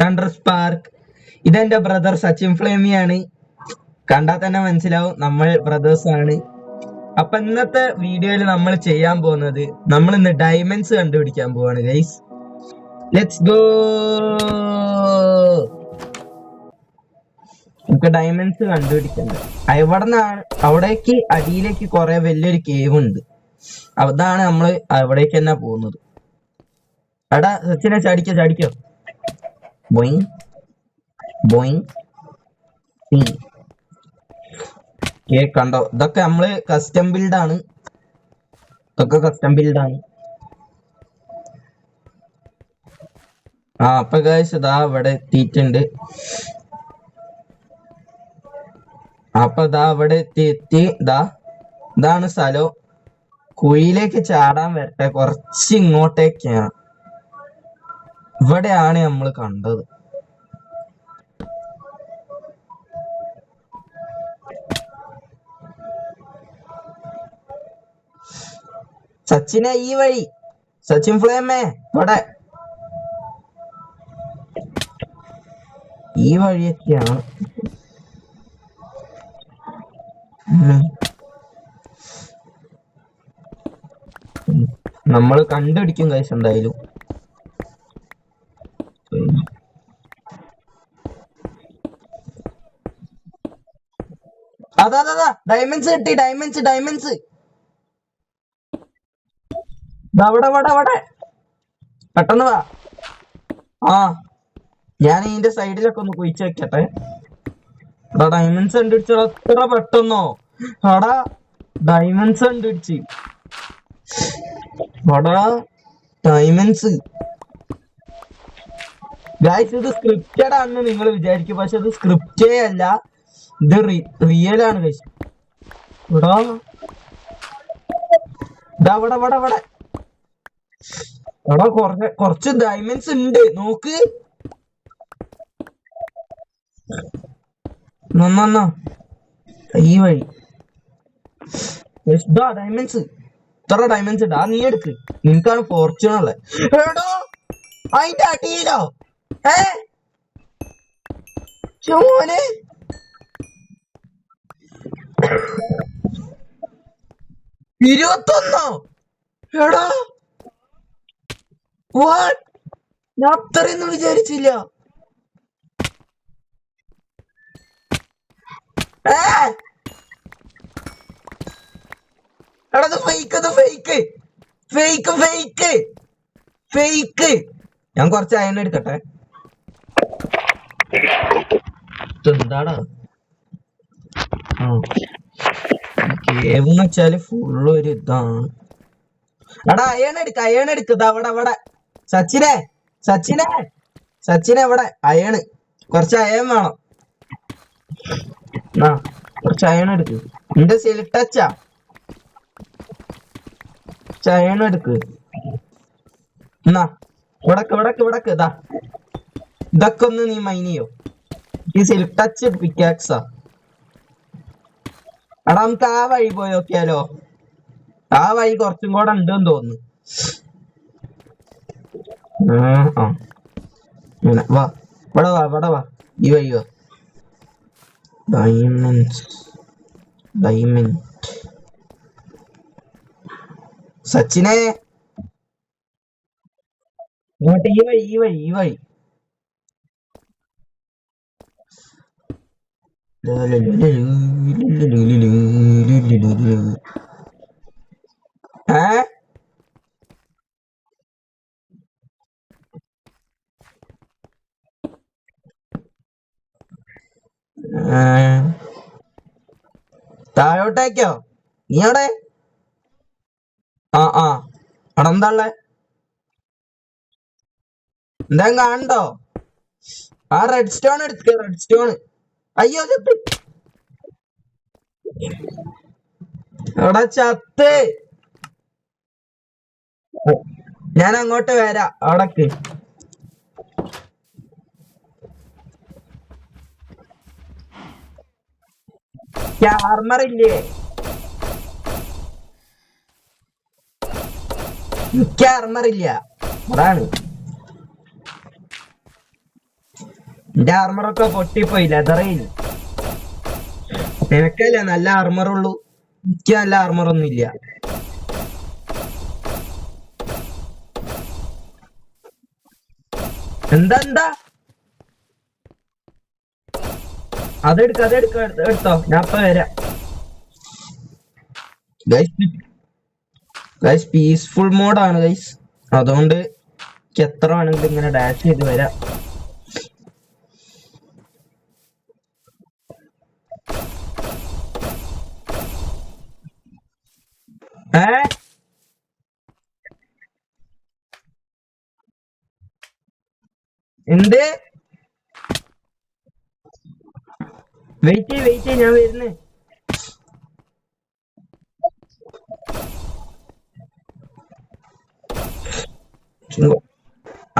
Thunder spark. ഇതെന്റെ brother Sachin ഫ്ലേമിയാണ്. കണ്ടാൽ തന്നെ മനസ്സിലാവും നമ്മൾ ബ്രദേഴ്സ് ആണ്. അപ്പൊ ഇന്നത്തെ വീഡിയോയിൽ നമ്മൾ ചെയ്യാൻ പോകുന്നത് നമ്മൾ ഇന്ന് ഡയമണ്ട്സ് കണ്ടുപിടിക്കാൻ പോവാണ് ഗൈസ്. Let's go. നമുക്ക് ഡയമണ്ട്സ് കണ്ടുപിടിക്കണ്ട. അവിടേക്ക് അടിയിലേക്ക് കുറെ വലിയൊരു കേവ് ഉണ്ട്. അതാണ് നമ്മള് അവിടേക്ക് തന്നെ പോകുന്നത്. എടാ സച്ചിനെ ചാടിക്കോ. Boeing Boeing. കണ്ടോ, ഇതൊക്കെ നമ്മള് കസ്റ്റം ബിൽഡാണ്. അപ്പൊ ഗൈസ് ഇതാ ഇവിടെ എത്തിയിട്ടുണ്ട്. അപ്പൊ ഇവിടെ എത്തി. ഇതാണ് സ്ഥലം. കുഴിയിലേക്ക് ചാടാൻ വരട്ടെ. കുറച്ച് ഇങ്ങോട്ടേക്കാണ്. ഇവിടെയാണ് നമ്മൾ കണ്ടത്. സച്ചിനെ ഈ വഴി. സച്ചിൻ ഫ്ലേമേ ഇവിടെ ഈ വഴിയൊക്കെയാണ്. നമ്മൾ കണ്ടുപിടിക്കും ഗൈസ് എന്തായാലും. അതാ ഡയമണ്ട്സ് കിട്ടി. ഡയമണ്ട്സ് അവിടെ പെട്ടെന്ന് വാ. ഞാൻ ഇതിന്റെ സൈഡിലൊക്കെ ഒന്ന് കുഴിച്ച് വെക്കട്ടെ. ഡയമണ്ട്സ് കണ്ടുപിടിച്ചോ. അത്ര പെട്ടെന്നോ? ഡയമണ്ട്സ് കണ്ടുപിടിച്ച്. ഡയമണ്ട്സ് ഗൈസ്, ഇത് സ്ക്രിപ്റ്റഡ് ആണെന്ന് നിങ്ങൾ വിചാരിക്കും. പക്ഷെ ഇത് സ്ക്രിപ്റ്റേ അല്ല, ഇത് റിയൽ ആണ് ഗൈസ്. കുറച്ച് ഡയമണ്ട്സ് ഉണ്ട്, നോക്ക്. ഈ വഴി ഡയമണ്ട്സ്. ഇത്ര ഡയമണ്ട്സ് ഉണ്ട്. നീ എടുക്ക്, നിനക്കാണ് ഫോർച്യൂൺ ഉള്ളത്. അതിന്റെ അടിയിലോ? മോനെ 21. എടാ വാട്ട്, ഞാൻ അത്രയൊന്നും വിചാരിച്ചില്ല. എടാ ഫേക്ക്. ഞാൻ കുറച്ച് അയൺ എടുക്കട്ടെ. എന്താടാ കേവെന്ന് വെച്ചാല് ഫുള്ള് ഒരു ഇതാണ്. എടാ അയൺ എടുക്ക്. അവിടെ സച്ചിനെ ഇവിടെ അയണ്. കുറച്ച് അയൺ വേണം. കുറച്ച് അയൺ എടുക്ക്. നിന്റെ സെലക്ട് ടച്ചാ. അയൺ എടുക്ക്. ഇവിടക്ക് ഇതൊക്കെ ഒന്ന് നീ മൈൻ ചെയ്യോ. ഈ സെലക്ട് ടച്ച് പിക്കാക്സാ. എടാ നമുക്ക് ആ വഴി പോയി നോക്കിയാലോ. ആ വഴി കുറച്ചും കൂടെ ഉണ്ടെന്ന് തോന്നുന്നു. വാ ഇവിടെ വാ. ഈ വഴി വാ. ഡയമണ്ട് സച്ചിനെ ഇങ്ങോട്ട്. ഈ വഴി. താഴോട്ടേക്കോ? നീ അവിടെ അവിടെ എന്താ ഉള്ളേ? എന്താ കാണണ്ടോ? റെഡ് സ്റ്റോൺ എടുക്ക. അയ്യോ അവിടെ ചത്ത്. ഞാൻ അങ്ങോട്ട് വരാം. അവിടക്ക് ആർമർ ഇല്ലേ? എനിക്ക് ആർമർ ഇല്ല. അതാണ് എന്റെ ആർമറൊക്കെ പൊട്ടിപ്പോയി, ലെതറയില്ല. നിനക്കല്ല നല്ല ആർമറുള്ളൂ, എനിക്ക് നല്ല ആർമറൊന്നും ഇല്ല. എന്താ എന്താ എടുത്തോ, ഞാൻ ഇപ്പൊ വരാം. ഗൈസ് പീസ്ഫുൾ മോഡാണ് ഗൈസ്, അതുകൊണ്ട് എത്ര വേണമെങ്കിലും ഇങ്ങനെ ഡാഷ് ചെയ്ത് വരാം. എന്ത്? വെയിറ്റ് ഞാൻ വരുന്നേ.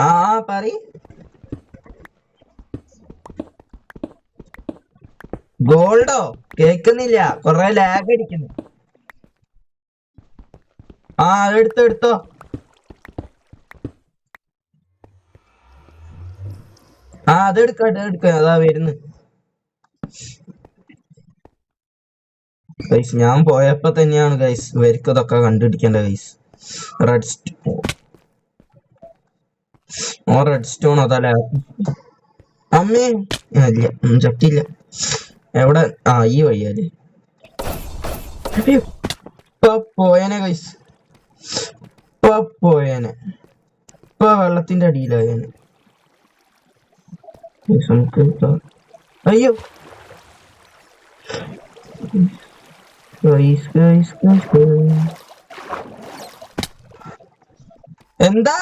ആ പറ. ഗോൾഡോ? കേക്കുന്നില്ല, കൊറേ ലാഗ് അടിക്കുന്നു. ആ എടുത്തോ. ആ അതെടുക്ക അതാ വരുന്നു. ഗൈസ് ഞാൻ പോയപ്പോ തന്നെയാണ് ഗൈസ് ഇവർക്ക് ഇതൊക്കെ കണ്ടുപിടിക്കേണ്ട ഗൈസ്. റെഡ് സ്റ്റോൺ അതല്ലേ അമ്മേ? ഇല്ല, ചട്ടിയില്ല. എവിടെ? ആ ഈ വഴിയല്ലേ. ഇപ്പൊ പോയേനെ ഗൈസ്, ഇപ്പൊ പോയേനെ, ഇപ്പൊ വെള്ളത്തിന്റെ അടിയിലായേനെ. നമുക്ക് അയ്യോ എന്താ?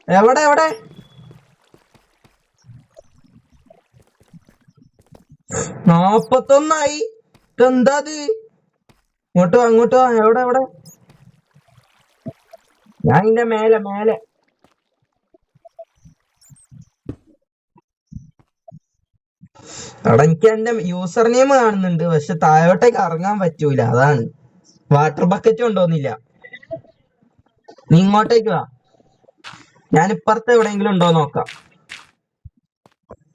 എവിടെ? 41 എന്താ അത്? അങ്ങോട്ട് വാ. എവിടെ? ഞാൻ ഇതിന്റെ മേലെ. അവിടെ എനിക്ക് എന്റെ യൂസർ നെയിം കാണുന്നുണ്ട്, പക്ഷെ താഴോട്ടേക്ക് ഇറങ്ങാൻ പറ്റൂല, അതാണ്. വാട്ടർ ബക്കറ്റ് കൊണ്ടോന്നില്ല. നീ ഇങ്ങോട്ടേക്ക് വാ, ഞാൻ ഇപ്പുറത്ത് എവിടെയെങ്കിലും ഉണ്ടോ നോക്കാം.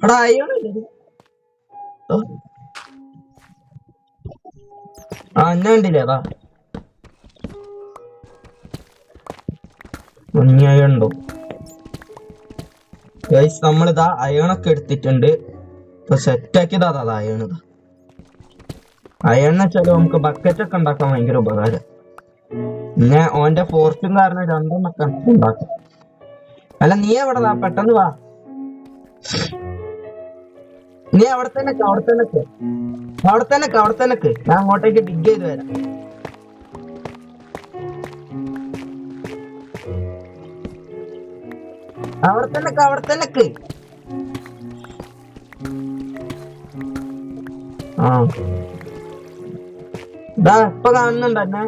അവിടെ അയ്യോണില്ല. എന്നെ കണ്ടില്ലേ? അതാ ഉണ്ടോ ഗൈസ്? നമ്മളിതാ അയണൊക്കെ എടുത്തിട്ടുണ്ട്, ഇപ്പൊ സെറ്റാക്കിയതാ അയണിതാ. അയണെന്ന് വെച്ചാല് നമുക്ക് ബക്കറ്റ് ഒക്കെ ഉണ്ടാക്കാൻ ഭയങ്കര ഉപകാരം. പിന്നെ ഓന്റെ ഫോർച്ചും കാരണം 2 ഉണ്ടാക്കും. അല്ല നീ എവിടെതാ? പെട്ടെന്ന് വാ. നീ അവിടെ തന്നെ ഞാൻ അങ്ങോട്ടേക്ക് ഡിഗ് ചെയ്ത് വരാം. അവിടെ തന്നെ ആ ഇതാ ഇപ്പൊ കാണുന്നുണ്ട് എന്നെ.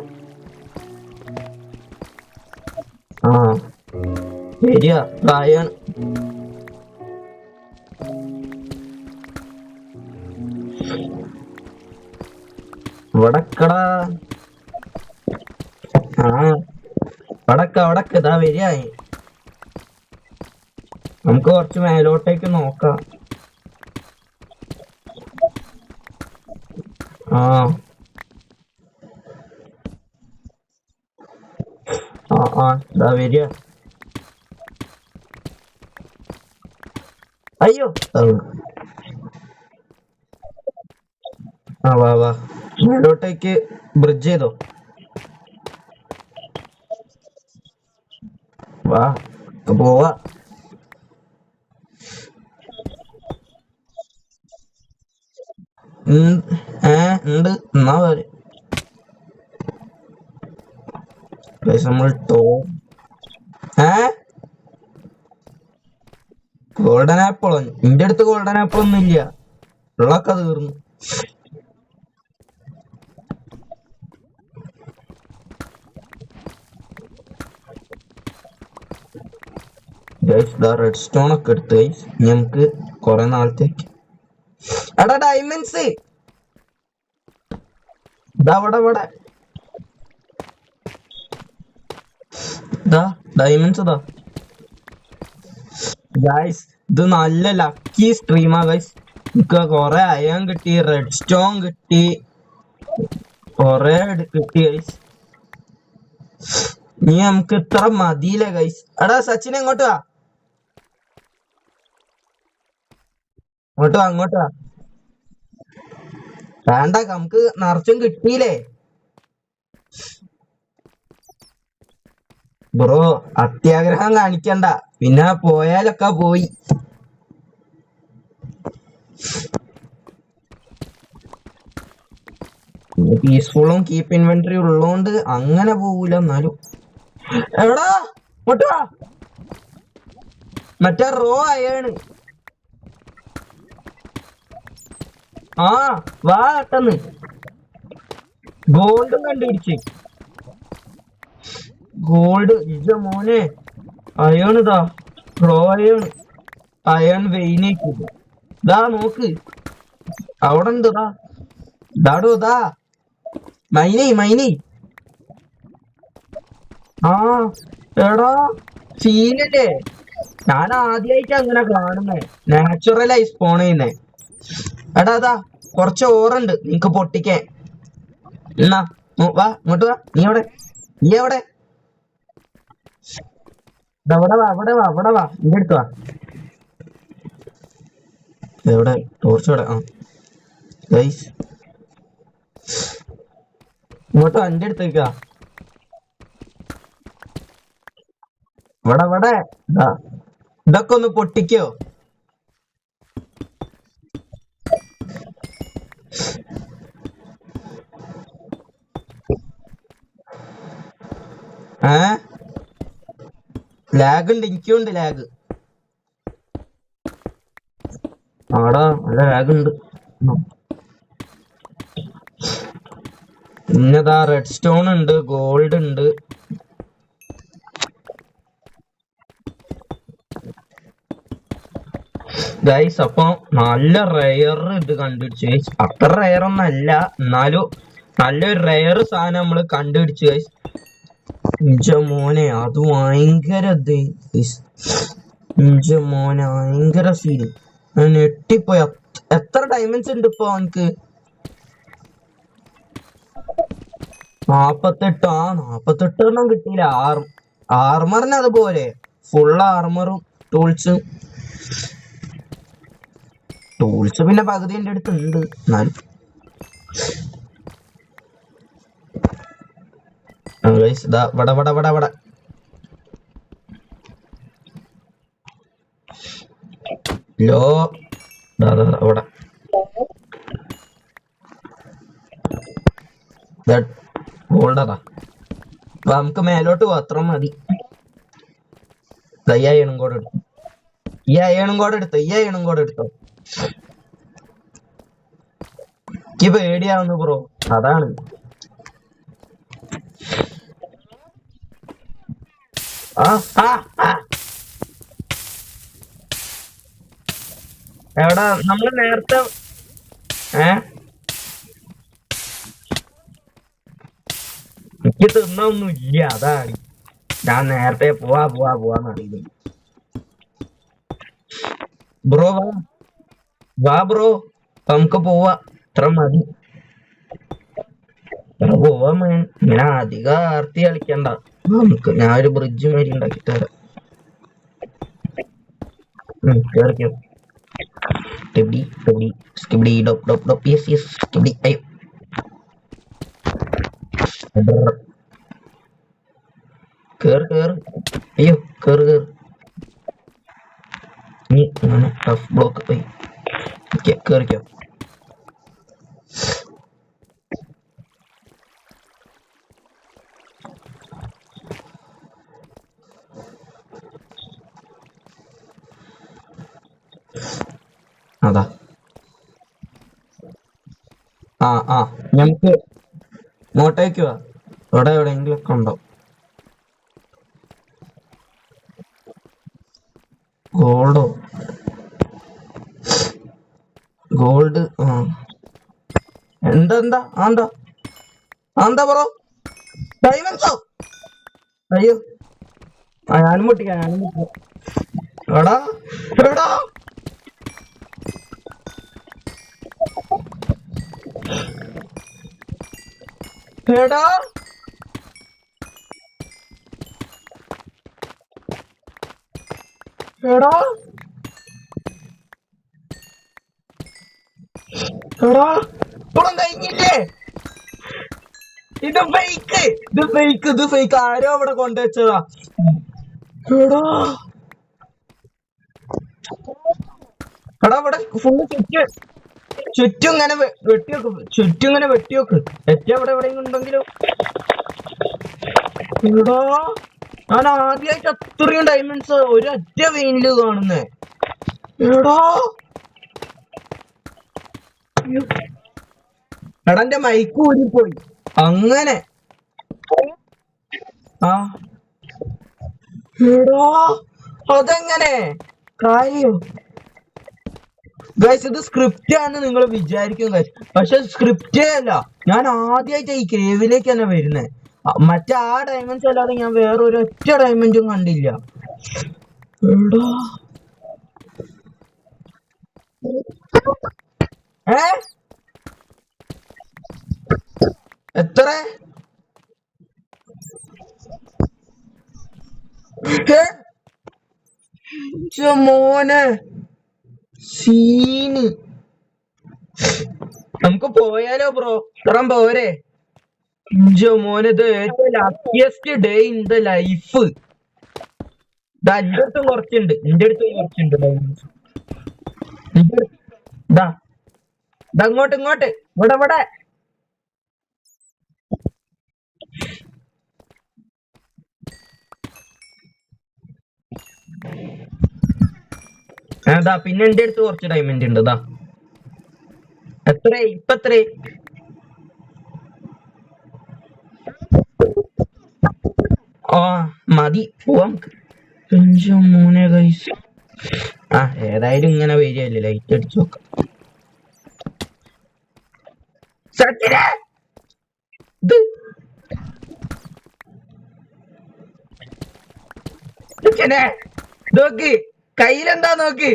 ആ ശരിയ പ്രായാണ്. ഇവിടക്കടാ. ആ വടക്ക് ഇതാ വരികയായി. നമുക്ക് കുറച്ച് മേലോട്ടേക്ക് നോക്കാം. ആ ഇതാ വരിക. അയ്യോ വാ മേലോട്ടേക്ക് ബ്രിഡ്ജ് ചെയ്തോ. വാ പോവാ. ഉണ്ട് എന്നാ പോരെ. നമ്മൾ ഗോൾഡൻ ആപ്പിളോ? നിന്റെ അടുത്ത് ഗോൾഡൻ ആപ്പിൾ ഒന്നും ഇല്ല, ഉള്ളൊക്കെ തീർന്നു. റെഡ് സ്റ്റോൺ ഒക്കെ എടുത്ത് നമുക്ക് കൊറേ നാളത്തേക്ക്. എടാ ഡയമണ്ട്സ് ഇവിടെ ഡയമണ്ട്സ് ഗൈസ് ഇത് നല്ല ലക്കി സ്ട്രീമാ ഗൈസ്. എനിക്ക് കൊറേ അയൺ കിട്ടി, റെഡ് സ്റ്റോൺ കിട്ടി, കൊറേ കിട്ടി ഗൈസ്. നീ നമുക്ക് ഇത്ര മതിയില്ലേ ഗൈസ്. എടാ സച്ചിൻ എങ്ങോട്ട് വാ, അങ്ങോട്ട് വാ, അങ്ങോട്ട് വാ. വേണ്ട, നമുക്ക് നിറച്ചും കിട്ടിയില്ലേ ബ്രോ. അത്യാഗ്രഹം കാണിക്കണ്ട, പിന്നെ പോയാലൊക്കെ പോയി. പീസ്ഫുള്ളും കീപ്പ് ഇൻവെന്ററി ഉള്ളോണ്ട് അങ്ങനെ പോകൂല. എന്നാലും എടാ ഇങ്ങോട്ട് വാ, മറ്റേ റോ അയാണ്. ആ വാ പെട്ടെന്ന്. ഗോൾഡും കണ്ടുപിടിച്ച്. ഗോൾഡ് ഇജ മോനെ. അയോൺ ഇതാ, റോ അയോൺ, അയോൺ വെയിനേക്ക്. ഇതാ നോക്ക്, അവിടെ ഉണ്ട്. ഇതാടോ ഇതാ മൈനി, മൈനി. ആ എടാ സീനല്ലേ. ഞാൻ ആദ്യമായിട്ട് അങ്ങനെ കാണുന്നേ, നാച്ചുറലായി സ്പോൺ ചെയ്യുന്നേ. എടാ അതാ കൊറച്ച് ഓറുണ്ട് നിനക്ക് പൊട്ടിക്കാൻ. എന്നാ വാ, ഇങ്ങോട്ട് വാ. നീ എവിടെ, നീ എവിടെ? അവിടെ വാ, അവിടെ വാ, അവിടെ വാ, എന്റെ അടുത്ത് വാ. എവിടെ ടോർച്ച്? ഇവിടെ. ആ ഗൈസ് ഇങ്ങോട്ട് എന്റെ അടുത്തേക്കാ. ഇവിടെ ഇവിടെ ഇതൊക്കെ ഒന്ന് പൊട്ടിക്കോ. ലാഗ് ഉണ്ട്, എനിക്കുണ്ട് ലാഗ്. ആടാ നല്ല ലാഗ് ഉണ്ട്. പിന്നെതാ റെഡ് സ്റ്റോൺ ഉണ്ട്, ഗോൾഡ് ഉണ്ട്. ഗൈസ് അപ്പൊ നല്ല റെയർ ഇത് കണ്ടുപിടിച്ചു ഗൈസ്. അത്ര റെയർ ഒന്നും അല്ല, എന്നാലും നല്ലൊരു റെയർ സാധനം നമ്മള് കണ്ടുപിടിച്ചു ഗൈസ്. ഇഞ്ച മോനെ അത് ഭയങ്കര ഇഞ്ച മോനെ ഭയങ്കര സീന്. ഞെട്ടിപ്പോയി. എത്ര ഡയമണ്ട്സ് ഉണ്ട് ഇപ്പൊ അവനക്ക്? 48. ആ 48 എണ്ണം കിട്ടിയില്ല. ആർമറിന് അതുപോലെ ഫുൾ ആർമറും ടൂൾസും. ടൂൾസ് പിന്നെ പകുതി എന്റെ അടുത്ത് ഉണ്ട്. എന്നാലും വട വട വട വട ലോ അവിടെ ഗോൾഡറാ. നമുക്ക് മേലോട്ട് പോവാം, അത്ര മതി. ഈ അയണും കൂടെ എടുത്തു, ഈ അയണും കൂടെ എടുത്തോ, ഈ അയണും കൂടെ എടുത്തോ. എനിക്ക് പേടിയാവുന്നു ബ്രോ, അതാണ്. എവിടാ നമ്മള് നേരത്തെ? എനിക്ക് തിന്നൊന്നും ഇല്ല, അതാണ് ഞാൻ നേരത്തെ പോവാന്ന് അറിയുന്നത്. ബ്രോ വാ ബ്രോ, നമുക്ക് പോവാ, ഇത്ര മതി. പോവാ മേൻ. ഇങ്ങനെ അധികം ആർത്തി കളിക്കണ്ട. നമുക്ക് ഞാൻ ഒരു ബ്രിഡ്ജ് മാതിരി ഉണ്ടാക്കി തരാം. കേറിക്കോ. കേറ്. അയ്യോ കേറ്. നീ അങ്ങനെ ടഫ് ബ്ലോക്ക് പോയി കേറിക്കോ. അതാ നമുക്ക് ഇങ്ങോട്ടേക്ക് വാ. ഇവിടെ എവിടെയെങ്കിലും ഒക്കെ ഉണ്ടോ? ഗോൾഡ് എന്താ ബ്രോ? ഡയമണ്ട്സോ? അയ്യോ ഞാനും പൊട്ടിക്കാം. എടാ എടാ എടാ എടാ എടാ ഇപ്പോഴും കഴിഞ്ഞില്ലേ? ഇത് ഫേക്ക്, ഇത് ഫേക്ക്, ഇത് ഫേക്ക്. ആരോ അവിടെ കൊണ്ടുവച്ചതാ. എടാ എടാ ഇവിടെ ഫുള്ള് ചുറ്റും ഇങ്ങനെ വെട്ടിവെക്ക്, ചുറ്റും ഇങ്ങനെ വെട്ടിവെക്ക്. ഏറ്റവും അവിടെ എവിടെയെങ്കിലും ഉണ്ടെങ്കിലും. എടാ ഞാൻ ആദ്യമായിട്ട് അത്രയും ഡയമണ്ട്സ് ഒരൊറ്റ വെയിനില് കാണുന്നേ. എടാ എടാ എന്റെ മൈക്ക് ഊരിപ്പോയി അങ്ങനെ. ആ എടാ അതെങ്ങനെ കാര്യം? ഗൈസ് ഇത് സ്ക്രിപ്റ്റ് ആണെന്ന് നിങ്ങൾ വിചാരിക്കും ഗൈസ്, പക്ഷെ സ്ക്രിപ്റ്റേ അല്ല. ഞാൻ ആദ്യമായിട്ട് ഈ കേവിലേക്ക് തന്നെ വരുന്നേ. മറ്റേ ആ ഡയമണ്ട്സ് അല്ലാതെ ഞാൻ വേറെ ഒരൊറ്റ ഡയമണ്ടും കണ്ടില്ല. എടാ എത്ര മോനെ സീന്. നമുക്ക് പോയാലോ ബ്രോ? ഇത്രയും പോരെ? മോനെ ഇത് ഏറ്റവും luckiest day in the life. എന്റെ അടുത്തും കുറച്ചുണ്ട്, എന്റെ അടുത്തും കുറച്ചുണ്ട് ഡയമണ്ട്സ്. ഇങ്ങോട്ട് ഇങ്ങോട്ട് ഇവിടെ ഇവിടെ. അതാ പിന്നെ എന്റെ അടുത്ത് കുറച്ച് ഡയമണ്ട് ഉണ്ട്. ഇതാ എത്ര ഇപ്പൊ എത്ര? ആ മതി പോവാം. മൂന്നേ കൈസ്. ആ ഏതായാലും ഇങ്ങനെ വരികയല്ലേ, ലൈറ്റ് അടിച്ചു നോക്കാം. നോക്ക് കയ്യിലെന്താ നോക്ക്.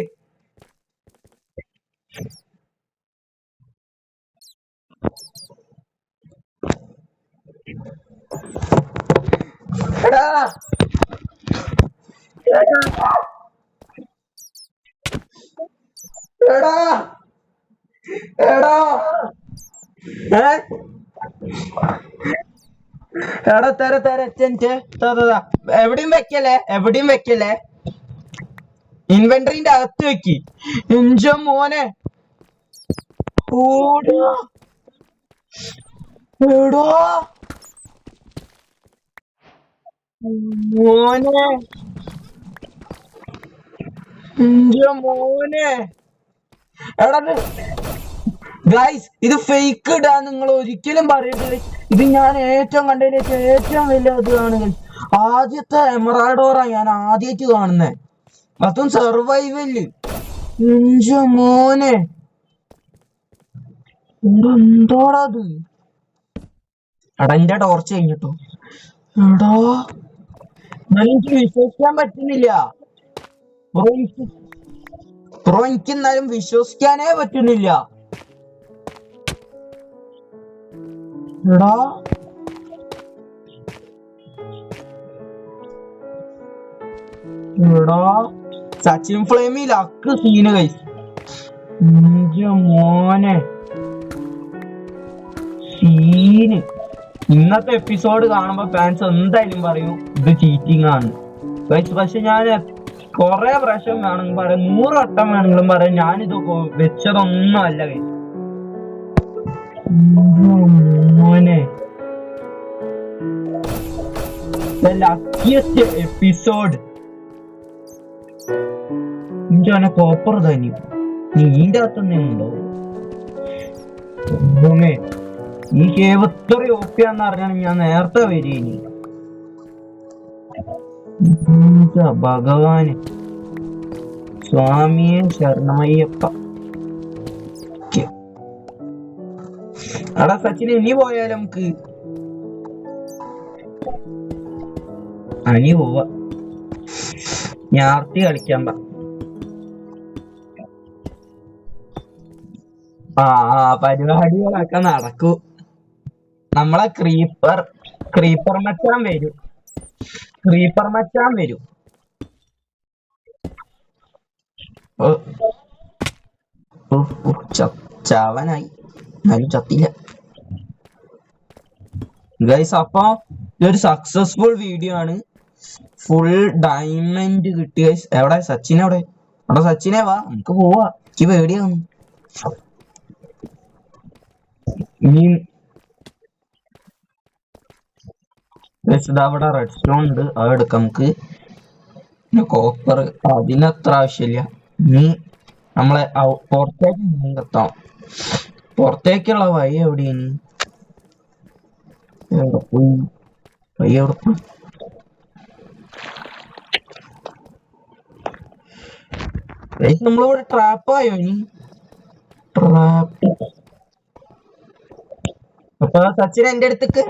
എടാ എടാ എടാ എടാ തര തര എവിടെയും വെക്കല്ലേ, എവിടെയും വെക്കല്ലേ. ഇൻവെന്ററിന്റെ അകത്ത് വെക്ക്. എഞ്ചോ മോനെ എടോ മോനെ എഞ്ചോ മോനെ. എടാ ഗൈസ് ഇത് ഫേക്ക് ഇടാൻ നിങ്ങൾ ഒരിക്കലും പറയരുത്. ഇത് ഞാൻ ഏറ്റവും കണ്ടതിലേക്ക് ഏറ്റവും വലിയ ഇതാണ്. ആദ്യത്തെ എമറാഡോറാ ഞാൻ ആദ്യമായിട്ട് കാണുന്നേ, അതും സർവൈവല്. എഞ്ചോ മോനെ എന്തോടാത്? എടാ എന്റെ ടോർച്ച് കഴിഞ്ഞിട്ടോ. എടാ എനിക്ക് വിശ്വസിക്കാൻ പറ്റുന്നില്ല ബ്രോ, എനിക്ക് എന്നാലും വിശ്വസിക്കാനേ പറ്റുന്നില്ല. എടാ എടാ സച്ചിൻ ഫ്ലെയിമി ലക്ക് സീന് കൈസ്. മോനെ സീന്. ഇന്നത്തെ എപ്പിസോഡ് കാണുമ്പോ ഫാൻസ് എന്തായാലും പറയും ഇത് ചീറ്റിംഗ് ആണ് ഗൈസ്. പക്ഷെ ഞാൻ കൊറേ പ്രാവശ്യം വേണമെങ്കിൽ പറയാം, 100 വട്ടം വേണമെങ്കിലും പറയാം, ഞാനിത് വെച്ചതൊന്നും അല്ല ഗൈസ്. മോനെ ലക്കിയസ്റ്റ് എപ്പിസോഡ്. ഇഞ്ചോനെ കോപ്പർ തന്നെ നീന്റെ അകത്തന്നെ ഉണ്ടോ? ഈ കേവ് ഇത്ര ഓപ്പിയാന്ന് അറിഞ്ഞാൽ ഞാൻ നേരത്തെ വരീനി. ഭഗവാന് സ്വാമിയെ ശരണമയ്യപ്പ. എടാ സച്ചിന് ഇനി പോയാലും നമുക്ക് അനി പോവാ. ഞാർത്തി കളിക്കാൻ ആ പരിപാടികളൊക്കെ നടക്കും. നമ്മളെ ക്രീപ്പർ മച്ചാൻ വരും. ക്രീപ്പർ മച്ചാൻ വരും. ഓ, ഓ, ഓ, ചാവാനായി, എന്നാലും ചത്തില്ല ഗൈസ്. അപ്പൊ ഇതൊരു സക്സസ്ഫുൾ വീഡിയോ ആണ്. ഫുൾ ഡയമണ്ട് കിട്ടി ഗൈസ്. എവിടെ സച്ചിൻ? അവിടെ സച്ചിനെ വാ, നമുക്ക് പോവാ. എനിക്ക് പേടിയാവുന്നു. ഇനി അവിടെ റെഡ് സ്റ്റോൺ ഉണ്ട്, അത് എടുക്കാം നമുക്ക്. പിന്നെ കോപ്പർ അതിനത്ര ആവശ്യമില്ല. ഇനി നമ്മളെ പുറത്തേക്ക് എത്താം. പുറത്തേക്കുള്ള വഴി എവിടെയാണ്? എവിടെ പോയി വഴി? എവിടെ പോയി? നമ്മളിവിടെ ട്രാപ്പായോ ഇനി? ട്രാപ്പ്. അപ്പൊ സച്ചിൻ എന്റെ അടുത്തേക്ക്.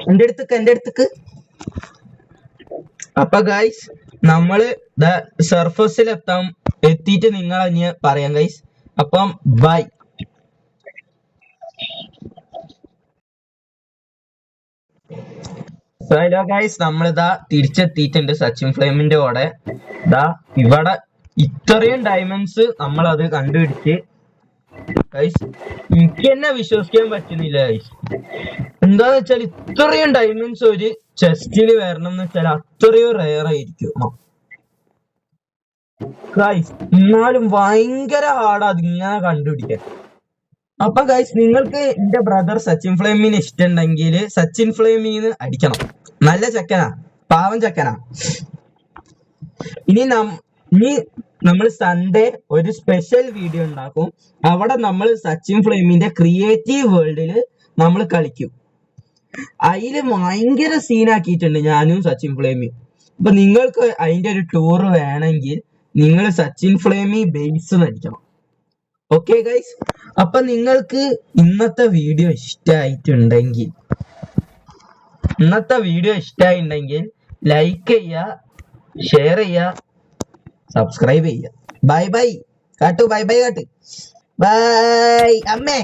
അപ്പൊ ഗൈസ് നമ്മള് സർഫസിൽ എത്തിയിട്ട് നിങ്ങൾ ഇനി പറയാം ഗൈസ്. അപ്പം ബൈ. ഹലോ ഗൈസ്, നമ്മളിതാ തിരിച്ചെത്തിയിട്ടുണ്ട് സച്ചിൻ ഫ്ലെയിമിന്റെ കൂടെ. ഇവിടെ ഇത്രയും ഡയമണ്ട്സ് നമ്മളത് കണ്ടുപിടിച്ച് ഗൈസ്. എനിക്ക് തന്നെ വിശ്വസിക്കാൻ പറ്റുന്നില്ല ഗൈസ്. എന്താന്ന് വെച്ചാൽ ഇത്രയും ഡയമണ്ട്സ് ഒരു ചെസ്റ്റില് വരണം എന്ന് വെച്ചാൽ അത്രയും റെയർ ആയിരിക്കും ഗൈസ്. എന്നാലും ഭയങ്കര ഹാർഡ് അതിങ്ങനെ കണ്ടുപിടിക്കാൻ. അപ്പൊ ഗൈസ് നിങ്ങൾക്ക് എന്റെ ബ്രദർ സച്ചിൻ ഫ്ലെയിമിന് ഇഷ്ടമുണ്ടെങ്കിൽ സച്ചിൻ ഫ്ലെയിമിന്ന് അടിക്കണം. നല്ല ചെക്കനാ, പാവം ചെക്കനാ. ഇനി നമ്മൾ സൺഡേ ഒരു സ്പെഷ്യൽ വീഡിയോ ഉണ്ടാക്കും. അവിടെ നമ്മൾ സച്ചിൻ ഫ്ലെയിമിന്റെ ക്രിയേറ്റീവ് വേൾഡില് നമ്മൾ കളിക്കും. അതില് ഭയങ്കര സീനാക്കിയിട്ടുണ്ട് ഞാനും സച്ചിൻ ഫ്ലെയിമി. അപ്പൊ നിങ്ങൾക്ക് അതിന്റെ ഒരു ടൂർ വേണമെങ്കിൽ നിങ്ങൾ സച്ചിൻ ഫ്ലെയിമി ബേസ് നടിക്കണം. Okay guys. അപ്പൊ നിങ്ങൾക്ക് ഇന്നത്തെ വീഡിയോ ഇഷ്ടമായിട്ടുണ്ടെങ്കിൽ ലൈക്ക് ചെയ്യുക, ഷെയർ ചെയ്യുക, സബ്സ്ക്രൈബ് ചെയ്യുക. ബൈ ബൈ കാട്ടു. ബൈ അമ്മേ.